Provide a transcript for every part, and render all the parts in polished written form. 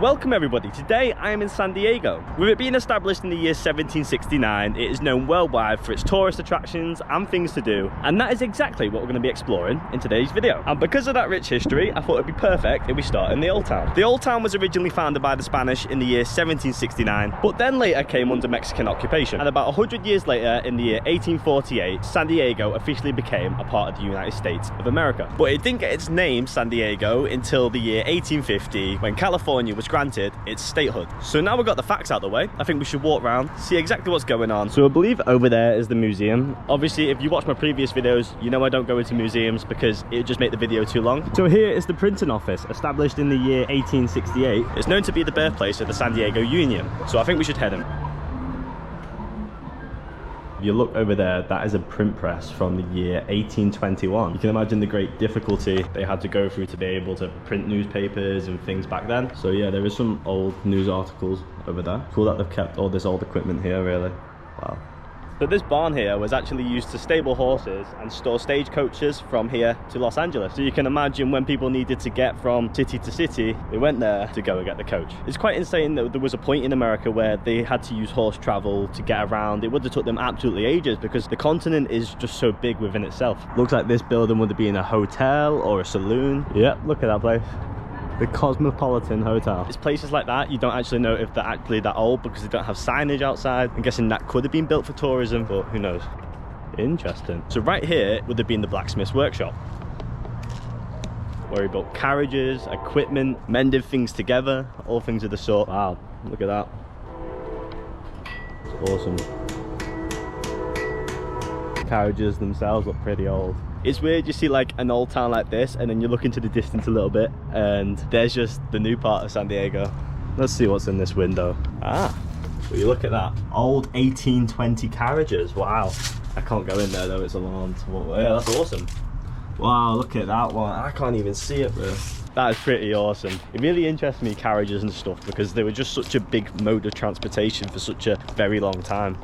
Welcome everybody. Today I am in San Diego. With it being established in the year 1769, it is known worldwide for its tourist attractions and things to do, and that is exactly what we're going to be exploring in today's video. And because of that rich history, I thought it'd be perfect if we start in the Old Town. The Old Town was originally founded by the Spanish in the year 1769, but then later came under Mexican occupation. And about 100 years later, in the year 1848, San Diego officially became a part of the United States of America. But it didn't get its name San Diego until the year 1850, when California was granted its statehood. So now we've got the facts out of the way, I think we should walk around, see exactly what's going on. So I believe over there is the museum. Obviously, if you watch my previous videos, you know I don't go into museums because it would just make the video too long. So here is the printing office, established in the year 1868. It's known to be the birthplace of the San Diego Union. So I think we should head in. If you look over there, that is a print press from the year 1821. You can imagine the great difficulty they had to go through to be able to print newspapers and things back then. So yeah, there is some old news articles over there. Cool that they've kept all this old equipment here, really. Wow. So this barn here was actually used to stable horses and store stagecoaches from here to Los Angeles. So you can imagine when people needed to get from city to city, they went there to go and get the coach. It's quite insane that there was a point in America where they had to use horse travel to get around. It would have took them absolutely ages because the continent is just so big within itself. Looks like this building would have been a hotel or a saloon. Yep, look at that place. The Cosmopolitan Hotel. It's places like that, you don't actually know if they're actually that old because they don't have signage outside. I'm guessing that could have been built for tourism, but who knows. Interesting. So right here would have been the blacksmith's workshop, where he built carriages, equipment, mended things together, all things of the sort. Wow, look at that. It's awesome. Carriages themselves look pretty old. It's weird, you see like an old town like this and then you look into the distance a little bit and there's just the new part of San Diego. Let's see what's in this window. Ah, well, you look at that. Old 1820 carriages, wow. I can't go in there though, it's alarmed. Well, yeah, that's awesome. Wow, look at that one. I can't even see it, bro. That is pretty awesome. It really interests me, carriages and stuff, because they were just such a big mode of transportation for such a very long time.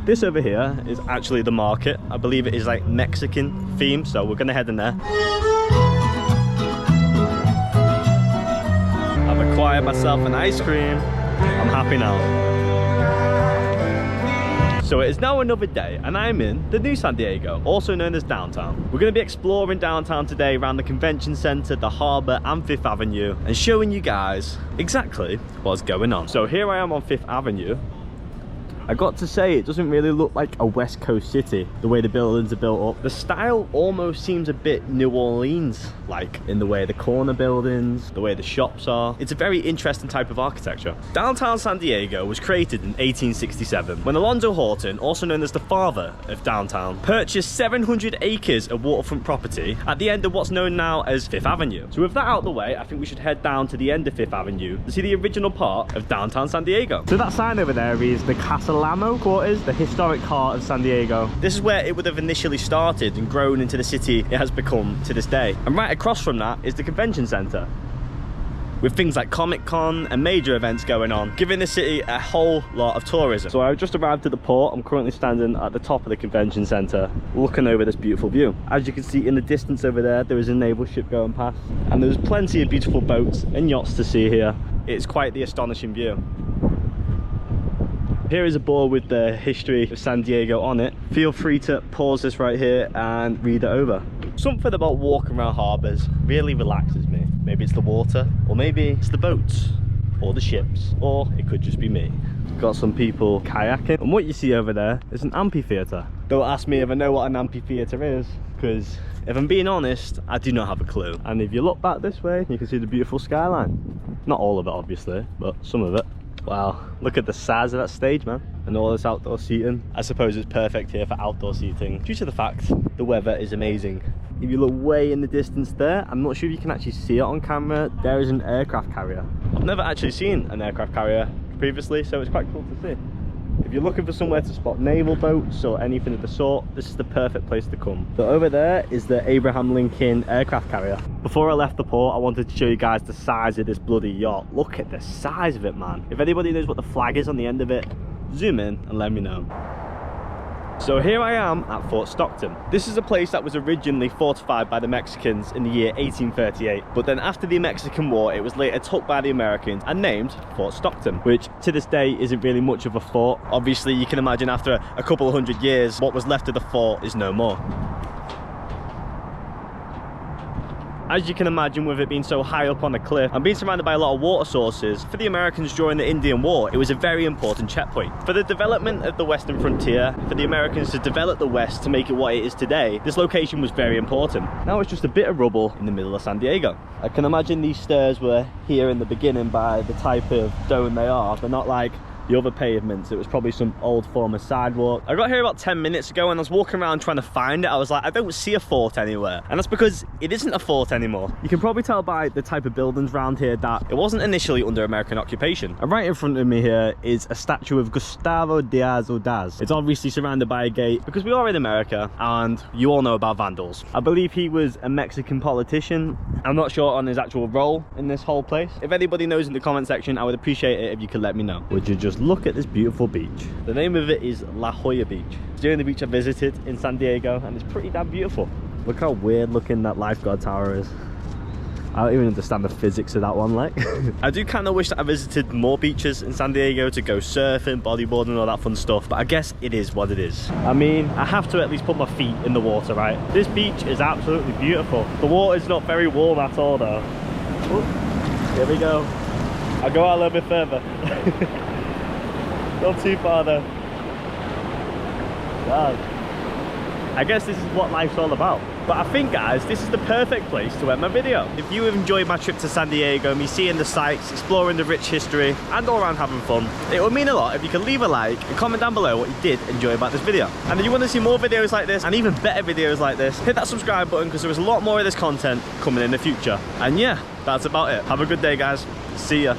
This over here is actually the market. I believe it is like Mexican themed, so we're gonna head in there. I've acquired myself an ice cream. I'm happy now. So it is now another day and I'm in the new San Diego, also known as downtown. We're gonna be exploring downtown today around the convention center, the harbor and 5th Avenue and showing you guys exactly what's going on. So here I am on 5th Avenue. I got to say, it doesn't really look like a West Coast city, the way the buildings are built up. The style almost seems a bit New Orleans, like in the way the corner buildings, the way the shops are. It's a very interesting type of architecture. Downtown San Diego was created in 1867 when Alonzo Horton, also known as the father of downtown, purchased 700 acres of waterfront property at the end of what's known now as 5th Avenue. So with that out of the way, I think we should head down to the end of 5th Avenue to see the original part of downtown San Diego. So that sign over there reads the Castle Quarters, the historic heart of San Diego. This is where it would have initially started and grown into the city it has become to this day. And right across from that is the convention center, with things like Comic-Con and major events going on, giving the city a whole lot of tourism. So I've just arrived at the port. I'm currently standing at the top of the convention center, looking over this beautiful view. As you can see in the distance over there, there is a naval ship going past, and there's plenty of beautiful boats and yachts to see here. It's quite the astonishing view. Here is a board with the history of San Diego on it. Feel free to pause this right here and read it over. Something about walking around harbours really relaxes me. Maybe it's the water, or maybe it's the boats, or the ships, or it could just be me. Got some people kayaking, and what you see over there is an amphitheatre. Don't ask me if I know what an amphitheatre is, because if I'm being honest, I do not have a clue. And if you look back this way, you can see the beautiful skyline. Not all of it, obviously, but some of it. Wow, look at the size of that stage, man. And all this outdoor seating. I suppose it's perfect here for outdoor seating due to the fact the weather is amazing. If you look way in the distance there, I'm not sure if you can actually see it on camera, there is an aircraft carrier. I've never actually seen an aircraft carrier previously, so it's quite cool to see. If you're looking for somewhere to spot naval boats or anything of the sort, this is the perfect place to come. So over there is the Abraham Lincoln aircraft carrier. Before I left the port, I wanted to show you guys the size of this bloody yacht. Look at the size of it, man. If anybody knows what the flag is on the end of it, zoom in and let me know. So here I am at Fort Stockton. This is a place that was originally fortified by the Mexicans in the year 1838, but then after the Mexican War it was later took by the Americans and named Fort Stockton, which to this day isn't really much of a fort. Obviously you can imagine after a couple of hundred years what was left of the fort is no more. As you can imagine, with it being so high up on a cliff and being surrounded by a lot of water sources, for the Americans during the Indian War, it was a very important checkpoint. For the development of the western frontier, for the Americans to develop the West to make it what it is today, this location was very important. Now it's just a bit of rubble in the middle of San Diego. I can imagine these stairs were here in the beginning by the type of stone they are. They're not like the other pavements. It was probably some old form of sidewalk. I got here about 10 minutes ago and I was walking around trying to find it. I was like, I don't see a fort anywhere. And that's because it isn't a fort anymore. You can probably tell by the type of buildings around here that it wasn't initially under American occupation. And right in front of me here is a statue of Gustavo Diaz Ordaz. It's obviously surrounded by a gate because we are in America and you all know about vandals. I believe he was a Mexican politician. I'm not sure on his actual role in this whole place. If anybody knows in the comment section, I would appreciate it if you could let me know. Would you just look at this beautiful beach? The name of it is La Jolla Beach. It's the only beach I visited in San Diego and it's pretty damn beautiful. Look how weird looking that lifeguard tower is. I don't even understand the physics of that one, like. I do kind of wish that I visited more beaches in San Diego to go surfing, bodyboarding, all that fun stuff, but I guess it is what it is. I mean, I have to at least put my feet in the water, right? This beach is absolutely beautiful. The water's not very warm at all though. Oh, here we go. I'll go out a little bit further. Not too far though. God. I guess this is what life's all about. But I think, guys, this is the perfect place to end my video. If you have enjoyed my trip to San Diego, me seeing the sights, exploring the rich history, and all around having fun, it would mean a lot if you could leave a like and comment down below what you did enjoy about this video. And if you want to see more videos like this, and even better videos like this, hit that subscribe button because there is a lot more of this content coming in the future. And yeah, that's about it. Have a good day, guys. See ya.